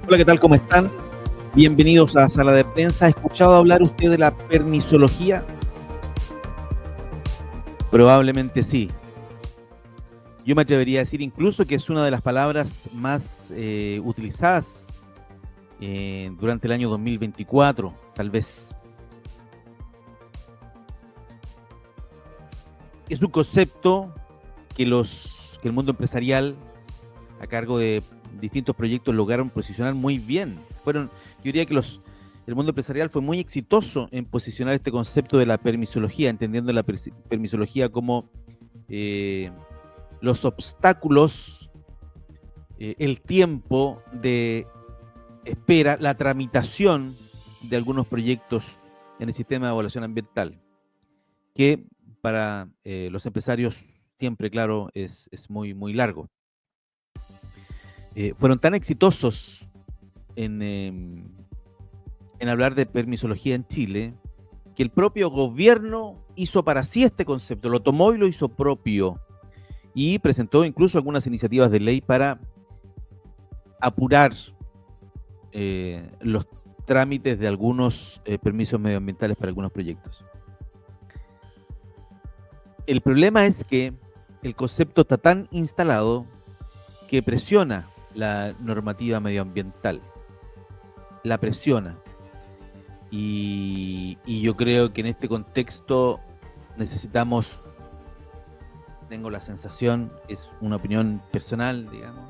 Hola, ¿qué tal? ¿Cómo están? Bienvenidos a Sala de Prensa. ¿Ha escuchado hablar usted de la permisología? Probablemente sí. Yo me atrevería a decir incluso que es una de las palabras más utilizadas durante el año 2024, tal vez. Es un concepto que el mundo empresarial, a cargo de distintos proyectos, lograron posicionar muy bien. Yo diría que el mundo empresarial fue muy exitoso en posicionar este concepto de la permisología, entendiendo la permisología como eh, los obstáculos, el tiempo de espera, la tramitación de algunos proyectos en el sistema de evaluación ambiental, que para los empresarios siempre, claro, es muy, muy largo. Fueron tan exitosos en hablar de permisología en Chile, que el propio gobierno hizo para sí este concepto, lo tomó y lo hizo propio, y presentó incluso algunas iniciativas de ley para apurar los trámites de algunos permisos medioambientales para algunos proyectos. El problema es que el concepto está tan instalado que presiona la normativa medioambiental, la presiona. Y yo creo que en este contexto necesitamos, tengo la sensación, es una opinión personal, digamos,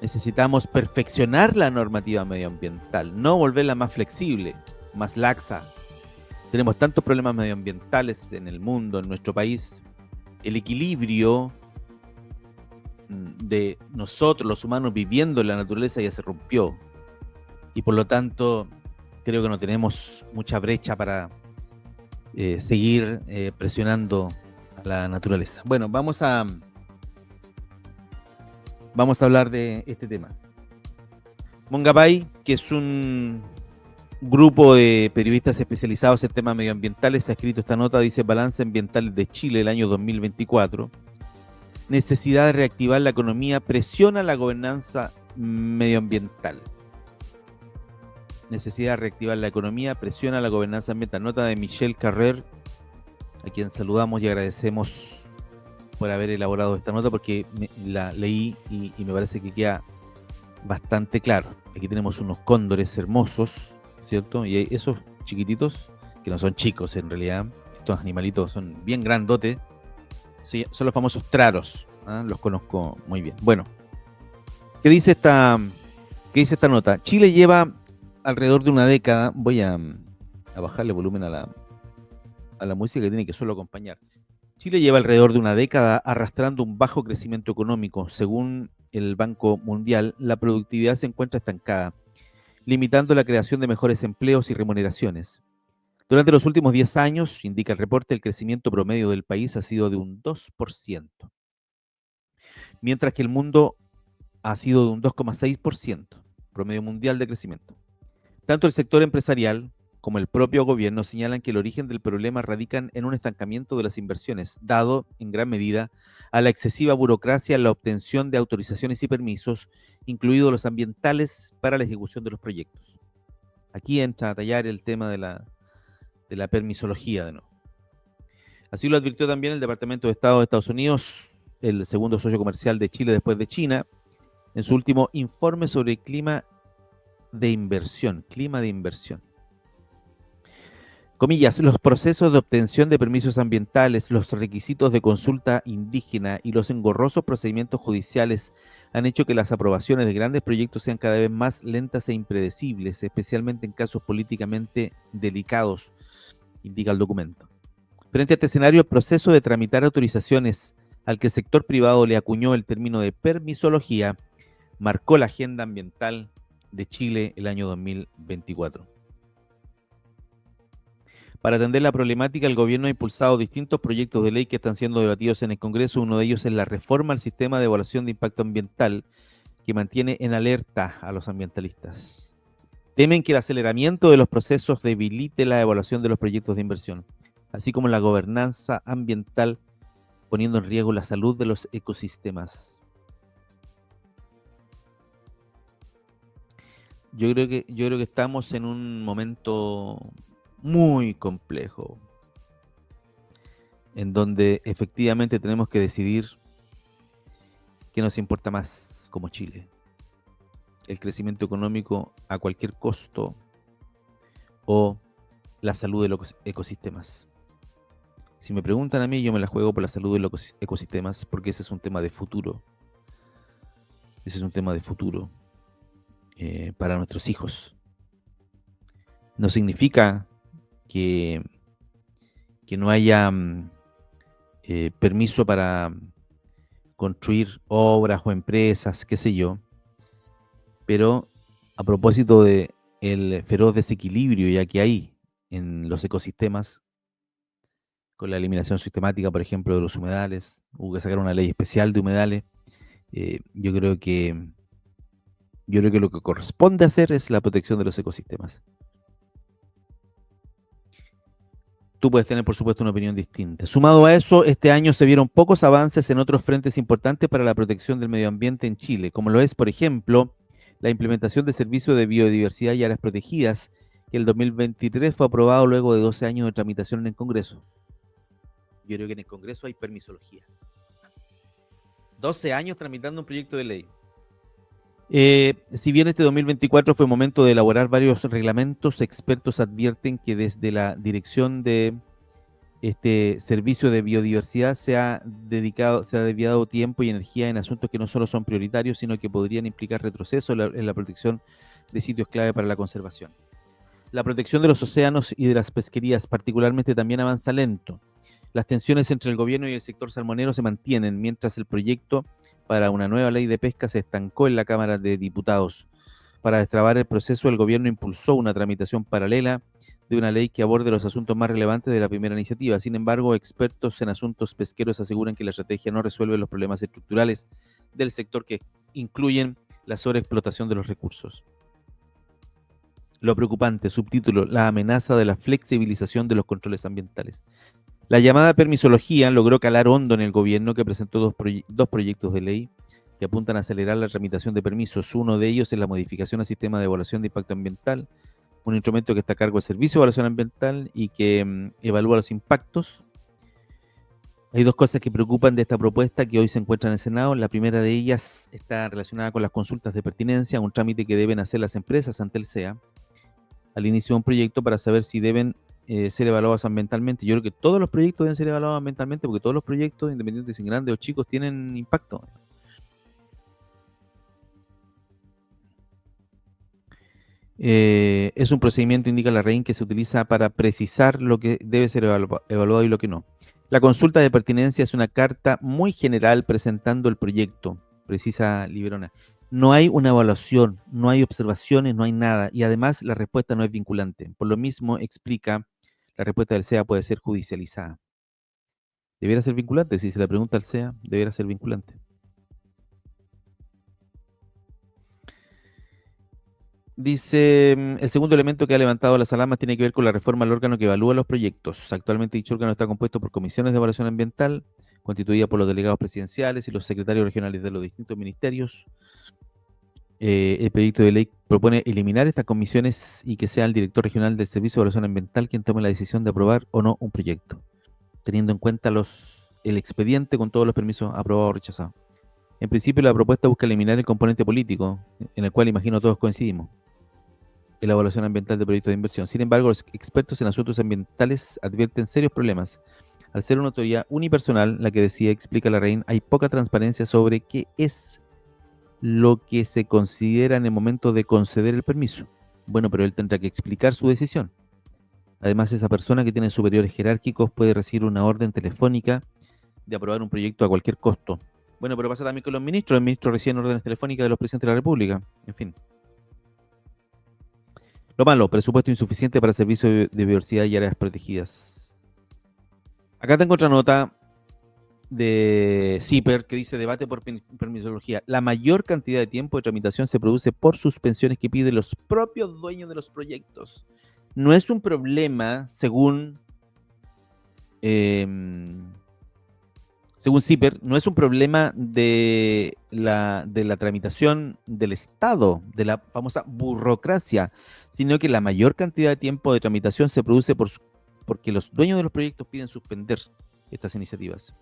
necesitamos perfeccionar la normativa medioambiental, no volverla más flexible, más laxa. Tenemos tantos problemas medioambientales en el mundo, en nuestro país. El equilibrio de nosotros, los humanos, viviendo en la naturaleza ya se rompió. Y por lo tanto, creo que no tenemos mucha brecha para seguir presionando a la naturaleza. Bueno, vamos a hablar de este tema. Mongabay, que es un grupo de periodistas especializados en temas medioambientales, ha escrito esta nota, dice: Balance ambiental de Chile el año 2024. Necesidad de reactivar la economía presiona la gobernanza medioambiental. Necesidad de reactivar la economía presiona la gobernanza ambiental. Nota de Michelle Carrer, a quien saludamos y agradecemos por haber elaborado esta nota, porque la leí y me parece que queda bastante claro. Aquí tenemos unos cóndores hermosos, ¿cierto? Y hay esos chiquititos, que no son chicos en realidad, estos animalitos son bien grandotes, sí, son los famosos traros, ¿eh? Los conozco muy bien. Bueno, ¿qué dice esta nota? Chile lleva alrededor de una década, voy a bajarle volumen a la música, que tiene que solo acompañar. Chile lleva alrededor de una década arrastrando un bajo crecimiento económico. Según el Banco Mundial, la productividad se encuentra estancada, limitando la creación de mejores empleos y remuneraciones. Durante los últimos 10 años, indica el reporte, el crecimiento promedio del país ha sido de un 2%, mientras que el mundo ha sido de un 2,6%, promedio mundial de crecimiento. Tanto el sector empresarial como el propio gobierno señalan que el origen del problema radica en un estancamiento de las inversiones, dado en gran medida a la excesiva burocracia en la obtención de autorizaciones y permisos, incluidos los ambientales, para la ejecución de los proyectos. Aquí entra a tallar el tema de la permisología de nuevo. Así lo advirtió también el Departamento de Estado de Estados Unidos, el segundo socio comercial de Chile después de China, en su último informe sobre el clima de inversión. Comillas: los procesos de obtención de permisos ambientales, los requisitos de consulta indígena y los engorrosos procedimientos judiciales han hecho que las aprobaciones de grandes proyectos sean cada vez más lentas e impredecibles, especialmente en casos políticamente delicados, indica el documento. Frente a este escenario, el proceso de tramitar autorizaciones, al que el sector privado le acuñó el término de permisología, marcó la agenda ambiental de Chile el año 2024. Para atender la problemática, el gobierno ha impulsado distintos proyectos de ley que están siendo debatidos en el Congreso. Uno de ellos es la reforma al sistema de evaluación de impacto ambiental, que mantiene en alerta a los ambientalistas. Temen que el aceleramiento de los procesos debilite la evaluación de los proyectos de inversión, así como la gobernanza ambiental, poniendo en riesgo la salud de los ecosistemas. yo creo que estamos en un momento muy complejo, en donde efectivamente tenemos que decidir qué nos importa más como Chile. El crecimiento económico a cualquier costo o la salud de los ecosistemas. Si me preguntan a mí, yo me la juego por la salud de los ecosistemas porque ese es un tema de futuro. Ese es un tema de futuro para nuestros hijos. No significa que, que no haya permiso para construir obras o empresas, qué sé yo, pero a propósito de el feroz desequilibrio ya que hay en los ecosistemas, con la eliminación sistemática, por ejemplo, de los humedales, hubo que sacar una ley especial de humedales. eh, yo creo que yo creo que lo que corresponde hacer es la protección de los ecosistemas. Tú puedes tener, por supuesto, una opinión distinta. Sumado a eso, este año se vieron pocos avances en otros frentes importantes para la protección del medio ambiente en Chile, como lo es, por ejemplo, la implementación de servicios de biodiversidad y áreas protegidas, que el 2023 fue aprobado luego de 12 años de tramitación en el Congreso. Yo creo que en el Congreso hay permisología. 12 años tramitando un proyecto de ley. Si bien este 2024 fue momento de elaborar varios reglamentos, expertos advierten que desde la dirección de este servicio de biodiversidad se ha desviado tiempo y energía en asuntos que no solo son prioritarios, sino que podrían implicar retroceso en la protección de sitios clave para la conservación. La protección de los océanos y de las pesquerías particularmente también avanza lento. Las tensiones entre el gobierno y el sector salmonero se mantienen, mientras el proyecto para una nueva ley de pesca se estancó en la Cámara de Diputados. Para destrabar el proceso, el gobierno impulsó una tramitación paralela de una ley que aborde los asuntos más relevantes de la primera iniciativa. Sin embargo, expertos en asuntos pesqueros aseguran que la estrategia no resuelve los problemas estructurales del sector que incluyen la sobreexplotación de los recursos. Lo preocupante, subtítulo, la amenaza de la flexibilización de los controles ambientales. La llamada permisología logró calar hondo en el gobierno, que presentó dos proyectos de ley que apuntan a acelerar la tramitación de permisos. Uno de ellos es la modificación al sistema de evaluación de impacto ambiental, un instrumento que está a cargo del Servicio de Evaluación Ambiental y que evalúa los impactos. Hay dos cosas que preocupan de esta propuesta que hoy se encuentra en el Senado. La primera de ellas está relacionada con las consultas de pertinencia, un trámite que deben hacer las empresas ante el SEA al inicio de un proyecto para saber si deben ser evaluados ambientalmente. Yo creo que todos los proyectos deben ser evaluados ambientalmente porque todos los proyectos, independientes si grandes o chicos, tienen impacto. Es un procedimiento, indica la REIN, que se utiliza para precisar lo que debe ser evaluado y lo que no. La consulta de pertinencia es una carta muy general presentando el proyecto, precisa Liberona. No hay una evaluación, no hay observaciones, no hay nada. Y además la respuesta no es vinculante. Por lo mismo, explica, la respuesta del SEA puede ser judicializada. Debiera ser vinculante, si se le pregunta al SEA, debiera ser vinculante. Dice, el segundo elemento que ha levantado las alarmas tiene que ver con la reforma al órgano que evalúa los proyectos. Actualmente dicho órgano está compuesto por comisiones de evaluación ambiental, constituida por los delegados presidenciales y los secretarios regionales de los distintos ministerios. El proyecto de ley propone eliminar estas comisiones y que sea el director regional del Servicio de Evaluación Ambiental quien tome la decisión de aprobar o no un proyecto, teniendo en cuenta el expediente con todos los permisos aprobados o rechazados. En principio, la propuesta busca eliminar el componente político, en el cual imagino todos coincidimos, en la evaluación ambiental de proyectos de inversión. Sin embargo, los expertos en asuntos ambientales advierten serios problemas. Al ser una autoridad unipersonal, la que decía, explica la REIN, hay poca transparencia sobre qué es lo que se considera en el momento de conceder el permiso. Bueno, pero él tendrá que explicar su decisión. Además, esa persona que tiene superiores jerárquicos puede recibir una orden telefónica de aprobar un proyecto a cualquier costo. Bueno, pero pasa también con los ministros. Los ministros reciben órdenes telefónicas de los presidentes de la República. En fin. Lo malo, presupuesto insuficiente para servicios de biodiversidad y áreas protegidas. Acá tengo otra nota de CIPER que dice debate por permisología. La mayor cantidad de tiempo de tramitación se produce por suspensiones que piden los propios dueños de los proyectos. No es un problema, según Según CIPER, no es un problema de la tramitación del Estado, de la famosa burocracia, sino que la mayor cantidad de tiempo de tramitación se produce porque los dueños de los proyectos piden suspender estas iniciativas.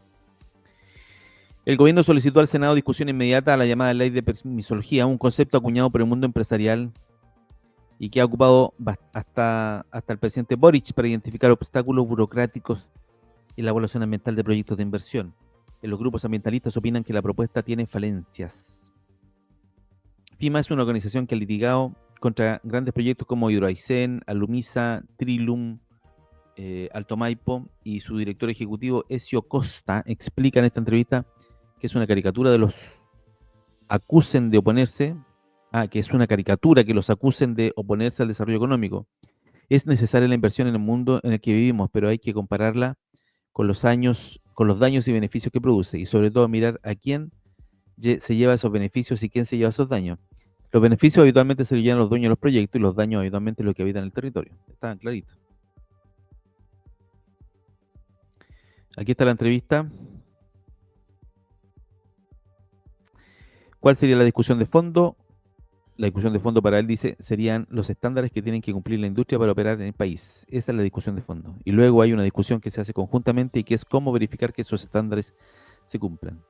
El gobierno solicitó al Senado discusión inmediata a la llamada ley de permisología, un concepto acuñado por el mundo empresarial y que ha ocupado hasta el presidente Boric para identificar obstáculos burocráticos en la evaluación ambiental de proyectos de inversión. Los grupos ambientalistas opinan que la propuesta tiene falencias. FIMA es una organización que ha litigado contra grandes proyectos como Hidroaicén, Alumisa, Trilum, Alto Maipo, y su director ejecutivo, Ezio Costa, explica en esta entrevista que es una caricatura de los acusen de oponerse, que es una caricatura que los acusen de oponerse al desarrollo económico. Es necesaria la inversión en el mundo en el que vivimos, pero hay que compararla con los daños y beneficios que produce, y sobre todo mirar a quién se lleva esos beneficios y quién se lleva esos daños. Los beneficios habitualmente se los llevan los dueños de los proyectos y los daños habitualmente los que habitan el territorio. Está clarito. Aquí está la entrevista. ¿Cuál sería la discusión de fondo? La discusión de fondo para él, dice, serían los estándares que tienen que cumplir la industria para operar en el país. Esa es la discusión de fondo. Y luego hay una discusión que se hace conjuntamente y que es cómo verificar que esos estándares se cumplan.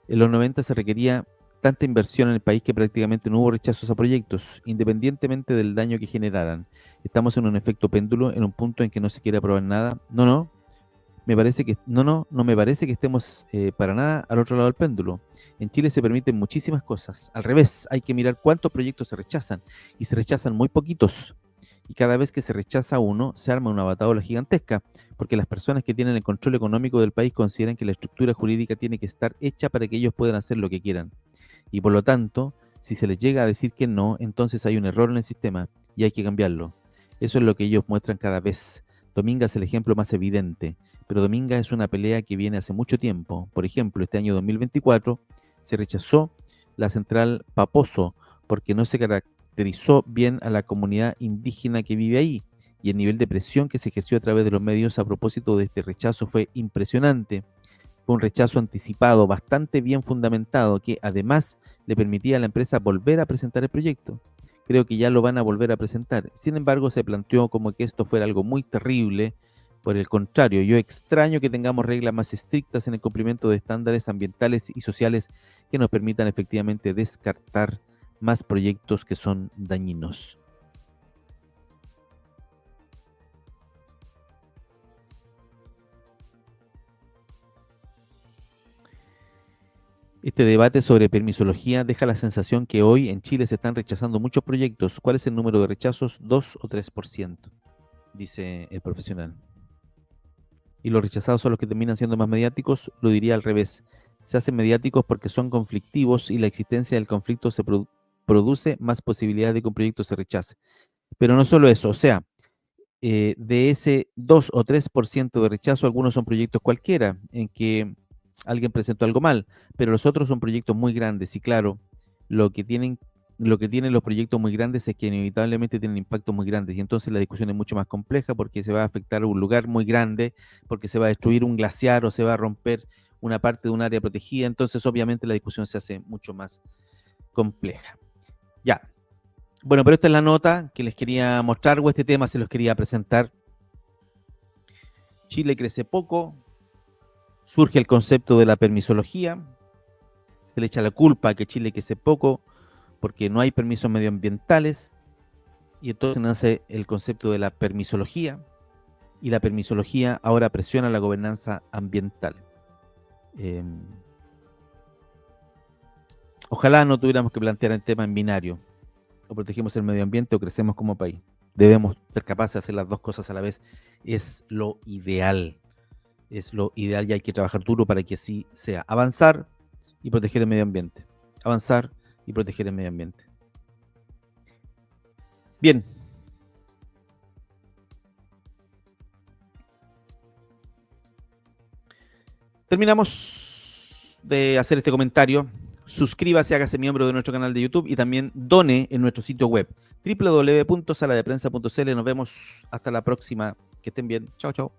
En los 90 se requería tanta inversión en el país que prácticamente no hubo rechazos a proyectos, independientemente del daño que generaran. Estamos en un efecto péndulo, en un punto en que no se quiere aprobar nada. No me parece que estemos para nada al otro lado del péndulo. En Chile se permiten muchísimas cosas. Al revés, hay que mirar cuántos proyectos se rechazan, y se rechazan muy poquitos. Y cada vez que se rechaza uno, se arma una bataola gigantesca, porque las personas que tienen el control económico del país consideran que la estructura jurídica tiene que estar hecha para que ellos puedan hacer lo que quieran. Y por lo tanto, si se les llega a decir que no, entonces hay un error en el sistema y hay que cambiarlo. Eso es lo que ellos muestran cada vez. Dominga es el ejemplo más evidente, pero Dominga es una pelea que viene hace mucho tiempo. Por ejemplo, este año 2024 se rechazó la central Paposo porque no se caracterizó bien a la comunidad indígena que vive ahí, y el nivel de presión que se ejerció a través de los medios a propósito de este rechazo fue impresionante. Fue un rechazo anticipado, bastante bien fundamentado, que además le permitía a la empresa volver a presentar el proyecto. Creo que ya lo van a volver a presentar. Sin embargo, se planteó como que esto fuera algo muy terrible. Por el contrario, yo extraño que tengamos reglas más estrictas en el cumplimiento de estándares ambientales y sociales que nos permitan efectivamente descartar más proyectos que son dañinos. Este debate sobre permisología deja la sensación que hoy en Chile se están rechazando muchos proyectos. ¿Cuál es el número de rechazos? 2 o 3%, dice el profesional. Y los rechazados son los que terminan siendo más mediáticos. Lo diría al revés. Se hacen mediáticos porque son conflictivos y la existencia del conflicto produce más posibilidades de que un proyecto se rechace. Pero no solo eso, o sea, de ese 2 o 3% de rechazo, algunos son proyectos cualquiera, en que alguien presentó algo mal, pero los otros son proyectos muy grandes. Y claro, lo que tienen, lo que tienen los proyectos muy grandes es que inevitablemente tienen impactos muy grandes, y entonces la discusión es mucho más compleja porque se va a afectar un lugar muy grande, porque se va a destruir un glaciar o se va a romper una parte de un área protegida. Entonces obviamente la discusión se hace mucho más compleja. Ya. Bueno, pero esta es la nota que les quería mostrar, o este tema se los quería presentar. Chile crece poco, surge el concepto de la permisología, se le echa la culpa a que Chile crece poco porque no hay permisos medioambientales, y entonces nace el concepto de la permisología, y la permisología ahora presiona la gobernanza ambiental. Eh, Ojalá no tuviéramos que plantear el tema en binario: o protegemos el medio ambiente o crecemos como país. Debemos ser capaces de hacer las dos cosas a la vez. Es lo ideal. Es lo ideal, y hay que trabajar duro para que así sea. Avanzar y proteger el medio ambiente. Avanzar y proteger el medio ambiente. Bien. Terminamos de hacer este comentario. Suscríbase, hágase miembro de nuestro canal de YouTube y también done en nuestro sitio web www.saladeprensa.cl. Nos vemos hasta la próxima. Que estén bien. Chao, chao.